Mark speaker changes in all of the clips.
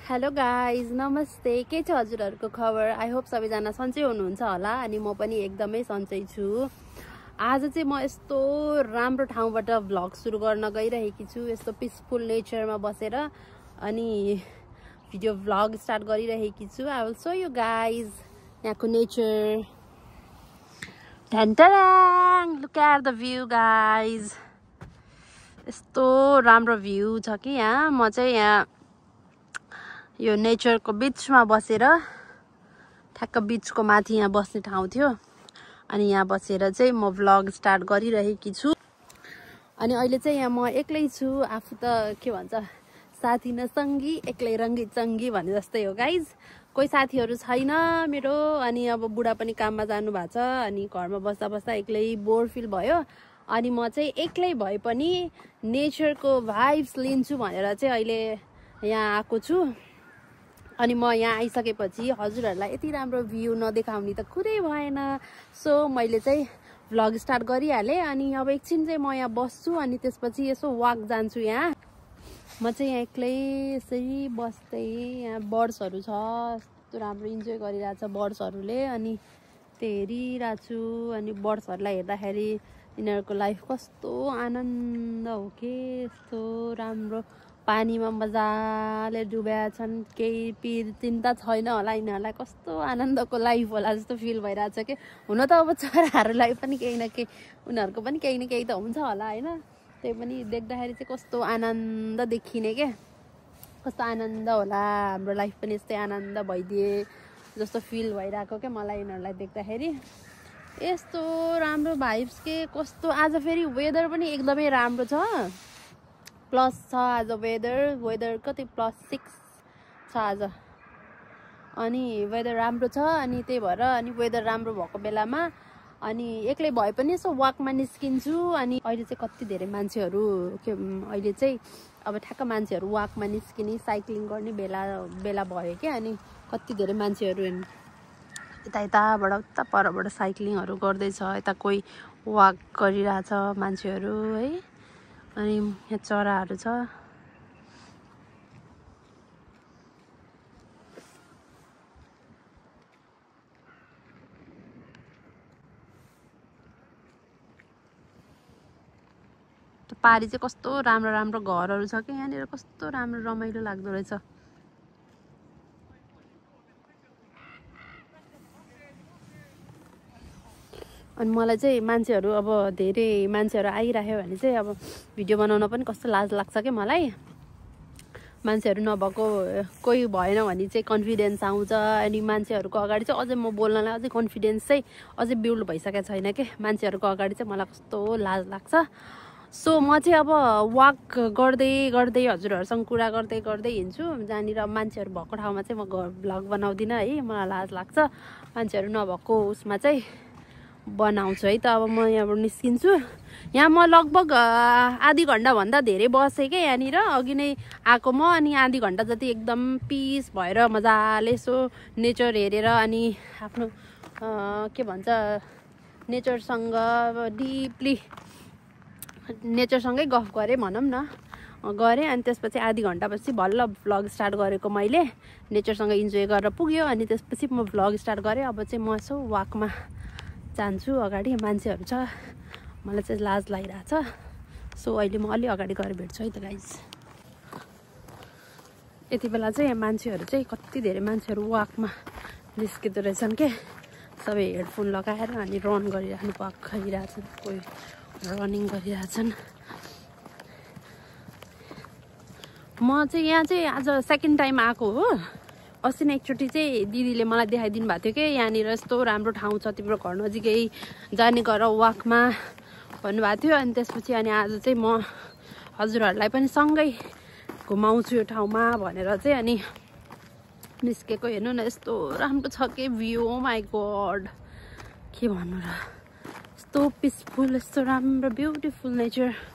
Speaker 1: Hello guys नमस्ते के छ हजुरहरुको खबर आई होप सबैजना सन्चै हुनुहुन्छ होला अनि म पनि एकदमै सन्चै छु। आज चाहिँ म यस्तो राम्रो ठाउँबाट भ्लग सुरु गर्न गइरहेकी छु। यस्तो पिसफुल नेचरमा बसेर अनि भिडियो भ्लग स्टार्ट गरिरहेकी छु। I will show you guys यहाँको नेचर। ढन्टराङ look at the view guys. यस्तो राम्रो भ्यू छ कि यहाँ म चाहिँ यहाँ यो नेचरको बीचमा बसेर ठ्याक्क बीचको माथि यहाँ बस्ने ठाउँ थियो अनि यहाँ बसेर चाहिँ म भ्लग स्टार्ट गरिरहेकी छु। अनि अहिले चाहिँ यहाँ म एक्लै छु। आफू त के भन्छ साथी न सङ्गी एक्लै रङ्गी चङ्गी भने जस्तै हो गाइज। कोही साथीहरू छैन मेरो अनि अब बुढा पनि काममा जानु भएको छ अनि घरमा बस्दा बस्दा एक्लै बोर फिल भयो अनि म चाहिँ एक्लै भए पनि नेचरको भाइब्स लिन्छु भनेर चाहिँ अहिले यहाँ आएको छु। अनि म यहाँ आइसकेपछि हजुरहरूलाई यति राम्रो भ्यू नदेखाउने त कुरै भएन। सो मैले चाहिँ भ्लग स्टार्ट गरिहालेँ अनि अब एकछिन चाहिँ म यहाँ बस्छु अनि त्यसपछि यसो वाक जान्छु। यहाँ म चाहिँ यहाँ एक्लै यसरी बस्दै यहाँ बर्ड्सहरू छ यस्तो राम्रो इन्जोय गरिरहेछ बर्ड्सहरूले अनि त्यो हेरिरहेको छु। अनि बर्ड्सहरूलाई हेर्दाखेरि यिनीहरूको लाइफ कस्तो आनन्द हो के यस्तो राम्रो पानीमा मजाले डुबेका छन्। केही चिन्ता छैन होला यिनीहरूलाई कस्तो आनन्दको लाइफ होला जस्तो फिल भइरहेछ कि। हुन त अब चराहरूलाई पनि केही न केही उनीहरूको पनि केही न केही त हुन्छ होला होइन। त्यही पनि देख्दाखेरि चाहिँ कस्तो आनन्द देखिने के कस्तो आनन्द होला हाम्रो लाइफ पनि यस्तै आनन्द भइदिए जस्तो फिल भइरहेको क्या मलाई यिनीहरूलाई देख्दाखेरि। यस्तो राम्रो भाइब्स के कस्तो। आज फेरि वेदर पनि एकदमै राम्रो छ प्लस छ आज वेदर कति +6 छ आज अनि वेदर राम्रो छ अनि त्यही भएर अनि वेदर राम्रो भएको बेलामा अनि एक्लै भए पनि यसो वाकमा निस्किन्छु। अनि अहिले चाहिँ कति धेरै मान्छेहरू के अहिले चाहिँ अब ठ्याक्क मान्छेहरू वाकमा निस्किने साइक्लिङ गर्ने बेला भयो क्या। अनि कति धेरै मान्छेहरू यताबाट उता परबाट साइक्लिङहरू गर्दैछ। यता कोही वाक गरिरहेछ मान्छेहरू है। अनि यहाँ चराहरू छ। पारी चाहिँ कस्तो राम्रो राम्रो घरहरू छ कि यहाँनिर कस्तो राम्रो रमाइलो लाग्दो रहेछ। अनि मलाई चाहिँ मान्छेहरू अब धेरै मान्छेहरू आइराख्यो भने चाहिँ अब भिडियो बनाउन पनि कस्तो लाज लाग्छ क्या मलाई। मान्छेहरू नभएको कोही भएन भने चाहिँ कन्फिडेन्स आउँछ अनि मान्छेहरूको अगाडि चाहिँ अझै म बोल्नलाई अझै कन्फिडेन्स चाहिँ अझै बिल्ड भइसकेको छैन कि। मान्छेहरूको अगाडि चाहिँ मलाई कस्तो लाज लाग्छ। सो म चाहिँ अब वाक गर्दै गर्दै हजुरहरूसँग कुरा गर्दै गर्दै हिँड्छु। जहाँनिर मान्छेहरू भएको ठाउँमा चाहिँ म भ्लग बनाउँदिनँ है मलाई लाज लाग्छ। मान्छेहरू नभएको उसमा चाहिँ बनाउँछु है त। अब म यहाँबाट निस्किन्छु। यहाँ म लगभग आधी घन्टाभन्दा धेरै बसेँ क्या यहाँनिर अघि नै आएको म। अनि आधी घन्टा जति एकदम पिस भएर मजाले यसो नेचर हेरेर अनि आफ्नो के भन्छ नेचरसँग डिपली नेचरसँगै गफ गरेँ भनौँ न गरेँ। अनि त्यसपछि आधी घन्टापछि बल्ल भ्लग स्टार्ट गरेको मैले नेचरसँग इन्जोय गरेर पुग्यो। अनि त्यसपछि म भ्लग स्टार्ट गरेँ। अब चाहिँ म यसो वाकमा जान्छु। अगाडि मान्छेहरू छ मलाई चाहिँ लाज लागिरहेछ। सो अहिले म अलि अगाडि गएर भेट्छु है त गाइज। यति बेला चाहिँ यहाँ मान्छेहरू चाहिँ कति धेरै मान्छेहरू वाकमा निस्किँदो रहेछन् के। सबै हेडफोन लगाएर अनि रन गरिराख्नु खइरहेछन् कोही रनिङ गरिरहेछन्। म चाहिँ यहाँ चाहिँ आज सेकेन्ड टाइम आएको हो। अस्ति नै एकचोटि चाहिँ दिदीले मलाई देखाइदिनु भएको थियो कि यहाँनिर यस्तो राम्रो ठाउँ छ तिम्रो घर नजिकै जाने गर वाकमा भन्नुभएको थियो। अनि त्यसपछि अनि आज चाहिँ म हजुरहरूलाई पनि सँगै घुमाउँछु यो ठाउँमा भनेर चाहिँ अनि निस्केको। हेर्नु न यस्तो राम्रो छ कि भ्यू। ओ माई गड के भन्नु र यस्तो पिसफुल यस्तो राम्रो ब्युटिफुल नेचर।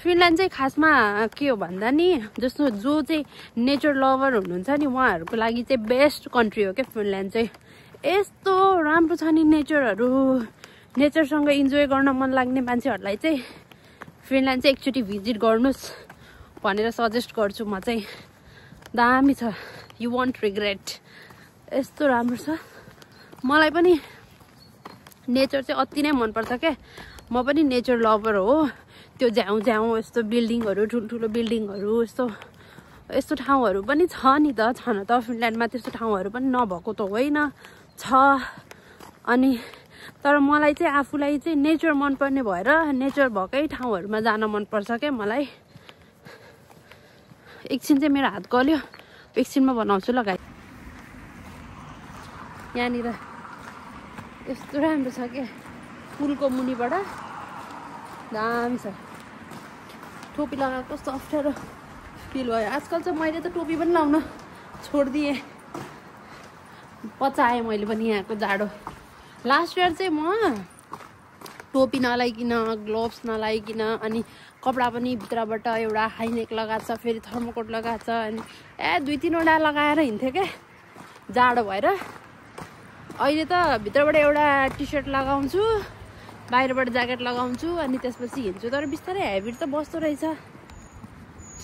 Speaker 1: फिनल्यान्ड चाहिँ खासमा के हो भन्दा नि जस्तो जो चाहिँ नेचर लभर हुनुहुन्छ नि उहाँहरूको लागि चाहिँ बेस्ट कन्ट्री हो क्या फिनल्यान्ड चाहिँ। यस्तो राम्रो छ नि नेचरहरू। नेचरसँग इन्जोय गर्न मन लाग्ने मान्छेहरूलाई चाहिँ फिनल्यान्ड चाहिँ एकचोटि भिजिट गर्नुहोस् भनेर सजेस्ट गर्छु म चाहिँ। दामी छ यु वन्ट रिग्रेट यस्तो राम्रो छ मलाई पनि नेचर चाहिँ अति नै मनपर्छ क्या म पनि नेचर लभर हो त्यो झ्याउ झ्याउ यस्तो बिल्डिङहरू ठुल्ठुलो बिल्डिङहरू यस्तो ठाउँहरू पनि छ नि त छन त फिनल्यान्डमा त्यस्तो ठाउँहरू पनि नभएको त होइन छ अनि तर मलाई चाहिँ आफूलाई चाहिँ नेचर मनपर्ने भएर नेचर भएकै ठाउँहरूमा जान मनपर्छ क्या मलाई एकछिन चाहिँ मेरो हात गल्यो एकछिनमा बनाउँछु ल गाई यहाँनिर यस्तो राम्रो छ क्या पुलको मुनिबाट दामी छ टोपी लगाएको कस्तो अप्ठ्यारो फिल भयो आजकल चाहिँ मैले त टोपी पनि लाउन छोडिदिएँ पचाएँ मैले पनि यहाँको जाडो लास्ट इयर चाहिँ म टोपी नलाइकन ग्लोभ्स नलाइकन अनि कपडा पनि भित्रबाट एउटा हाइनेक लगाएको छ फेरि थर्मोकोट लगाएको छ अनि 2-3वटा लगाएर हिँड्थेँ क्या जाडो भएर अहिले त भित्रबाट एउटा टी सर्ट लगाउँछु बाहिरबाट ज्याकेट लगाउँछु अनि त्यसपछि हिँड्छु तर बिस्तारै हेबिट त बस्दो रहेछ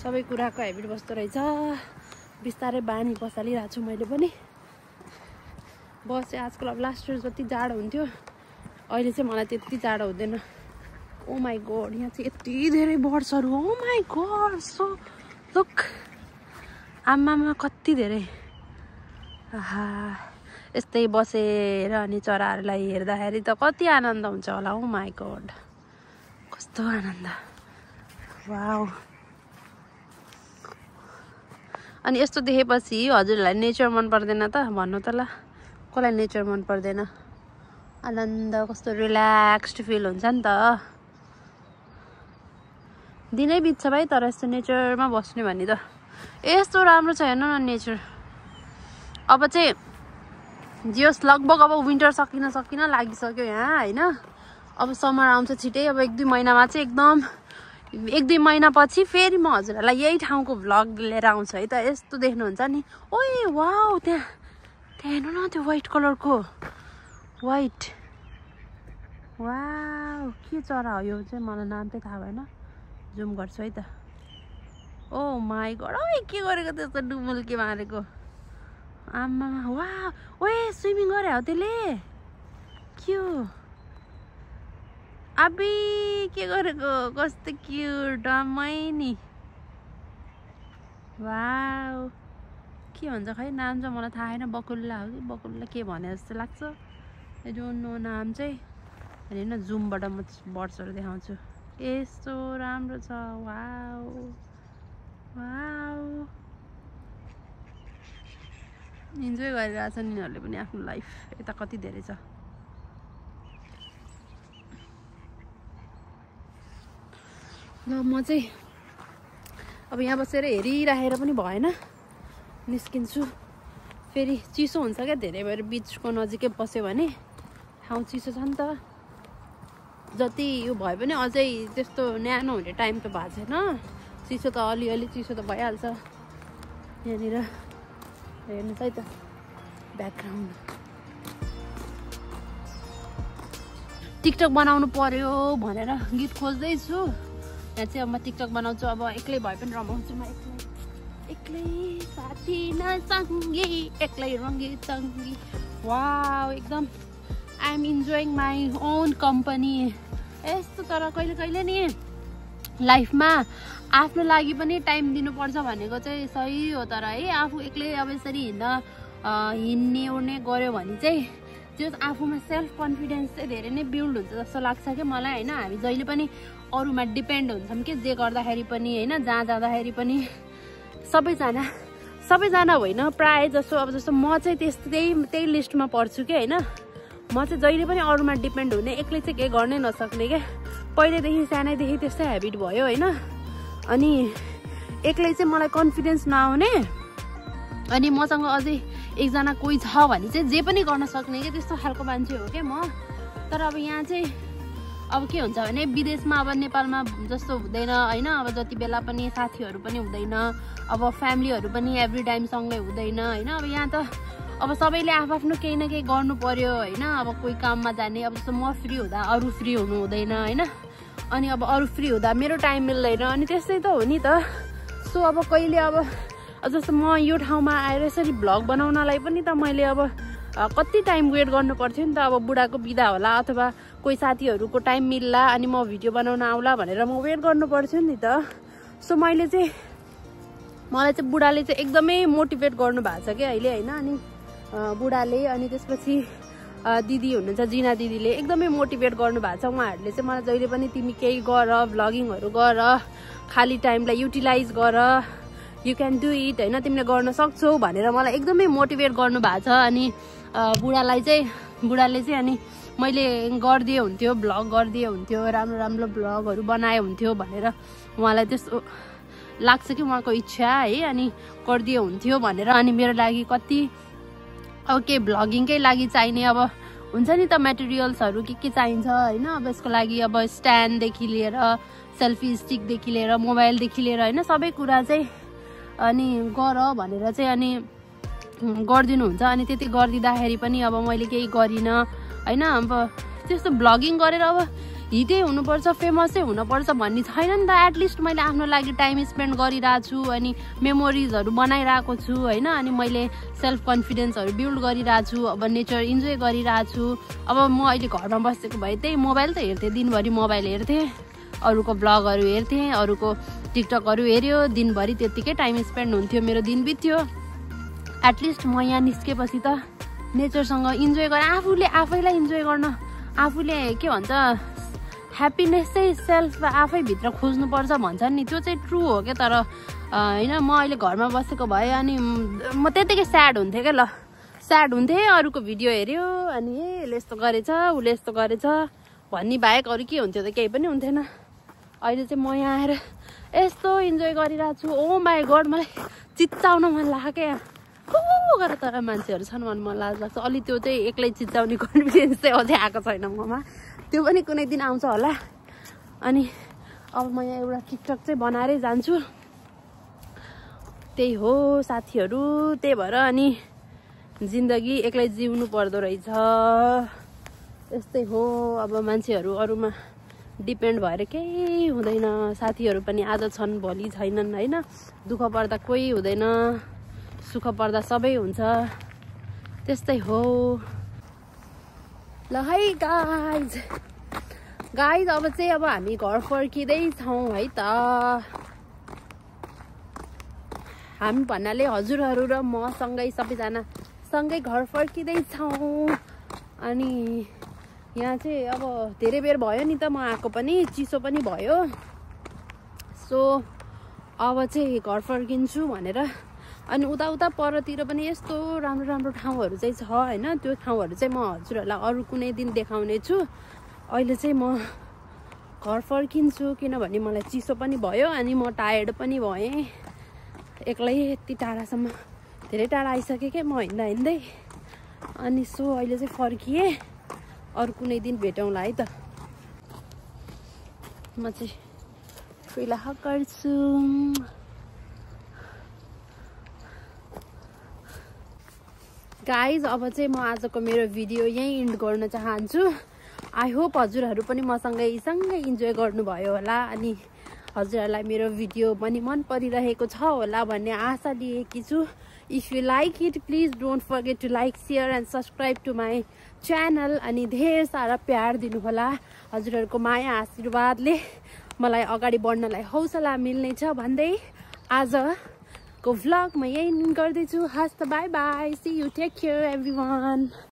Speaker 1: सबै कुराको हेबिट बस्दो रहेछ बिस्तारै बानी बसालिरहेको छु मैले पनि बसेँ आजकल अब लास्ट इयर जति जाडो हुन्थ्यो अहिले चाहिँ मलाई त्यति जाडो हुँदैन ओ माई गॉड यहाँ चाहिँ यति धेरै बर्ड्सहरू ओ माई गॉड सो लुक आमामा कति धेरै आहा यस्तै बसेर अनि चराहरूलाई हेर्दाखेरि त कति आनन्द हुन्छ होला ओ माई गॉड कस्तो आनन्द वाउ अनि यस्तो देखेपछि हजुरलाई नेचर मन पर्दैन त भन्नु त ल कसलाई नेचर मन पर्दैन आनन्द कस्तो रिल्याक्स्ड फिल हुन्छ नि त दिनै बित्छ भाइ तर यस्तो नेचरमा बस्ने भन्ने त यस्तो राम्रो छ हेर्नु न नेचर अब चाहिँ जियोस् लगभग अब विन्टर सकिन लागिसक्यो यहाँ होइन अब समर आउँछ छिटै अब 1-2 महिनामा चाहिँ एकदम 1-2 महिनापछि फेरि म हजुरहरूलाई यही ठाउँको भ्लग लिएर आउँछु है त यस्तो देख्नुहुन्छ नि ओए वाउ त्यहाँ हेर्नु न त्यो व्हाइट कलरको व्हाइट वाउ के चरा हो यो चाहिँ मलाई नाम चाहिँ थाहा भएन जुम गर्छु है त ओ माई गॉड ओए के गरेको त्यस्तो डुमुल्की मारेको आमा वाउ ओए स्विमिङ गरे हो त्यसले के हो अबी के गरेको कस्तो क्युट रमाइनी वाउ के भन्छ खै नाम चाहिँ मलाई थाहा छैन बकुल्ला हो कि बकुल्ला के भने जस्तो लाग्छ आई डोन्ट नो नाम चाहिँ होइन जुमबाट म बर्ड्सहरू देखाउँछु यस्तो राम्रो छ वाउ वाउ इन्जोय गरिरहेछ नि यिनीहरूले पनि आफ्नो लाइफ यता कति धेरै छ ल म चाहिँ अब यहाँ बसेर हेरिराखेर पनि भएन निस्किन्छु फेरि चिसो हुन्छ क्या धेरै भएर बिचको नजिकै बस्यो भने ठाउँ चिसो छ नि त जति यो भयो भने अझै त्यस्तो न्यानो हुने टाइम त भएको छैन चिसो त अलिअलि चिसो त भइहाल्छ यहाँनिर हेर्नुहोस् है त ब्याकग्राउन्ड टिकटक बनाउनु पर्यो भनेर गीत खोज्दैछु यहाँ चाहिँ अब म टिकटक बनाउँछु अब एक्लै भए पनि रमाउँछु म एक्लै साथी नसँगी एक्लै रङ्गी चङ्गी वाउ एकदम I am enjoying my own company यस्तो तर कहिले कहिले नि लाइफमा आफ्नो लागि पनि टाइम दिनुपर्छ भनेको चाहिँ सही हो तर है आफू एक्लै अब यसरी हिँड्ने ओर्ने गऱ्यो भने चाहिँ त्यो आफूमा सेल्फ कन्फिडेन्स चाहिँ धेरै नै बिल्ड हुन्छ जस्तो लाग्छ क्या मलाई होइन हामी जहिले पनि अरूमा डिपेन्ड हुन्छौँ कि जे गर्दाखेरि पनि होइन जहाँ जाँदाखेरि पनि सबैजना होइन प्रायः जसो अब जस्तो म चाहिँ त्यही लिस्टमा पर्छु कि होइन म चाहिँ जहिले पनि अरूमा डिपेन्ड हुने एक्लै चाहिँ केही गर्नै नसक्ने क्या पहिल्यैदेखि सानैदेखि त्यस्तै हेबिट भयो होइन अनि एक्लै चाहिँ मलाई कन्फिडेन्स नआउने अनि मसँग अझै एकजना कोही छ भने चाहिँ जे पनि गर्न सक्ने क्या त्यस्तो खालको मान्छे हो क्या म तर अब यहाँ चाहिँ अब के हुन्छ भने विदेशमा अब नेपालमा जस्तो हुँदैन होइन अब जति बेला पनि साथीहरू पनि हुँदैन अब फ्यामिलीहरू पनि एभ्री टाइम सँगै हुँदैन होइन अब यहाँ त अब सबैले आफ्नो केही न केही गर्नु पर्यो होइन अब कोही काममा जाने अब जस्तो म फ्री हुँदा अरू फ्री हुनु हुँदैन होइन अनि अब अरू फ्री हुँदा मेरो टाइम मिल्दैन अनि त्यस्तै त हो नि त सो अब कहिले अब जस्तो म यो ठाउँमा आएर यसरी भ्लग बनाउनलाई पनि त मैले अब कति टाइम वेट गर्नु पर्थ्यो नि त। अब बुढाको बिदा होला अथवा कोही साथीहरूको टाइम मिल्ला अनि म भिडियो बनाउन आउला भनेर म वेट गर्नु पर्थ्यो नि त। सो मलाई चाहिँ बुढाले चाहिँ एकदमै मोटिभेट गर्नु भएको छ क्या अहिले होइन। अनि बुढाले अनि त्यसपछि दिदी हुनुहुन्छ जिना दिदीले एकदमै मोटिभेट गर्नु भएको छ। उहाँहरूले चाहिँ मलाई जहिले पनि तिमी केही गर, भ्लगिङहरू गर, खाली टाइमलाई युटिलाइज गर, यु क्यान डु इट होइन, तिमीले गर्न सक्छौ भनेर मलाई एकदमै मोटिभेट गर्नु भएको छ। अनि बुढाले चाहिँ अनि मैले गरिदिए हुन्थ्यो, भ्लग गरिदिए हुन्थ्यो, राम्रो राम्रो भ्लगहरू बनाए हुन्थ्यो भनेर उहाँलाई त्यस्तो लाग्छ कि उहाँको इच्छा है। अनि गरिदिए हुन्थ्यो भनेर अनि मेरो लागि कति अब के भ्लगिङकै लागि चाहिने अब हुन्छ नि त मेटेरियल्सहरू के चाहिन्छ होइन। अब यसको लागि अब स्ट्यान्डदेखि लिएर सेल्फी स्टिकदेखि लिएर मोबाइलदेखि लिएर होइन सबै कुरा चाहिँ अनि गर भनेर चाहिँ अनि गरिदिनुहुन्छ। अनि त्यति गरिदिँदाखेरि पनि अब मैले केही गरिनँ होइन। अब त्यस्तो भ्लगिङ गरेर अब हिटै हुनुपर्छ, फेमसै हुनुपर्छ भन्ने छैन नि त। एटलिस्ट मैले आफ्नो लागि टाइम स्पेन्ड गरिरहेको छु अनि मेमोरिजहरू बनाइरहेको छु होइन। अनि मैले सेल्फ कन्फिडेन्सहरू बिल्ड गरिरहेको छु, अब नेचर इन्जोय गरिरहेको छु। अब म अहिले घरमा बसेको भए त्यही मोबाइल त हेर्थेँ, दिनभरि मोबाइल हेर्थेँ, अरूको भ्लगहरू हेर्थेँ, अरूको टिकटकहरू हेऱ्यो, दिनभरि त्यत्तिकै टाइम स्पेन्ड हुन्थ्यो, मेरो दिन बित्थ्यो। एटलिस्ट म यहाँ निस्केपछि त नेचरसँग इन्जोय गरेर आफैलाई इन्जोय गर्न आफूले के भन्छ ह्याप्पिनेस चाहिँ सेल्फ आफैभित्र खोज्नुपर्छ भन्छन् नि, त्यो चाहिँ ट्रु हो क्या। तर होइन म अहिले घरमा बसेको भए अनि म त्यत्तिकै स्याड हुन्थेँ क्या। ल स्याड हुन्थेँ, अरूको भिडियो हेऱ्यो अनि यसले यस्तो गरेछ उसले यस्तो गरेछ भन्ने बाहेक अरू के हुन्थ्यो त, केही पनि हुन्थेन। अहिले चाहिँ म यहाँ आएर यस्तो इन्जोय गरिरहेको छु। ओ माई गड, मलाई चिच्चाउन मन लाग्यो क्या। गरेर तर मान्छेहरू छन् भने मलाई लाज लाग्छ। अलि त्यो चाहिँ एक्लै चिच्चाउने कन्फिडेन्स चाहिँ अझै आएको छैन ममा, त्यो पनि कुनै दिन आउँछ होला। अनि अब म यहाँ एउटा टिकटक चाहिँ बनाएरै जान्छु, त्यही हो साथीहरू। त्यही भएर अनि जिन्दगी एक्लै जिउनु पर्दो रहेछ, यस्तै हो। अब मान्छेहरू अरूमा डिपेन्ड भएर केही हुँदैन। साथीहरू पनि आज छन् भोलि छैनन् होइन। दुःख पर्दा कोही हुँदैन, सुख पर्दा सबै हुन्छ, त्यस्तै हो। ल है गाइज अब चाहिँ अब हामी घर फर्किँदैछौँ है त। हामी भन्नाले हजुरहरू र म सबैजना सँगै घर फर्किँदैछौँ। अनि यहाँ चाहिँ अब धेरै बेर भयो नि त म आएको पनि, चिसो पनि भयो। सो अब चाहिँ घर फर्किन्छु भनेर अनि उता परतिर पनि यस्तो राम्रो राम्रो ठाउँहरू चाहिँ छ होइन। त्यो ठाउँहरू चाहिँ म हजुरहरूलाई अरू कुनै दिन देखाउने छु। अहिले चाहिँ म घर फर्किन्छु किनभने मलाई चिसो पनि भयो अनि म टायर्ड पनि भएँ। एक्लै यति टाढासम्म धेरै टाढा आइसकेँ क्या म हिँड्दै। अनि सो अहिले चाहिँ फर्किएँ, अरू कुनै दिन भेटौँला है त। म चाहिँ फिलहाल गर्छु। गाइज अब चाहिँ म आजको मेरो भिडियो यहीँ इन्ड गर्न चाहन्छु। आई होप हजुरहरू पनि मसँगै इन्जोय गर्नुभयो होला अनि हजुरहरूलाई मेरो भिडियो पनि मन परिरहेको छ होला भन्ने आशा लिएकी छु। If you like it please don't forget to like share and subscribe to my channel. अनि धेरै सारा प्यार दिनुहोला, हजुरहरूको माया आशीर्वादले मलाई अगाडि बढ्नलाई हौसला मिल्नेछ भन्दै आजको भ्लग म यही गर्दैछु। हस् त, bye bye, see you, take care everyone.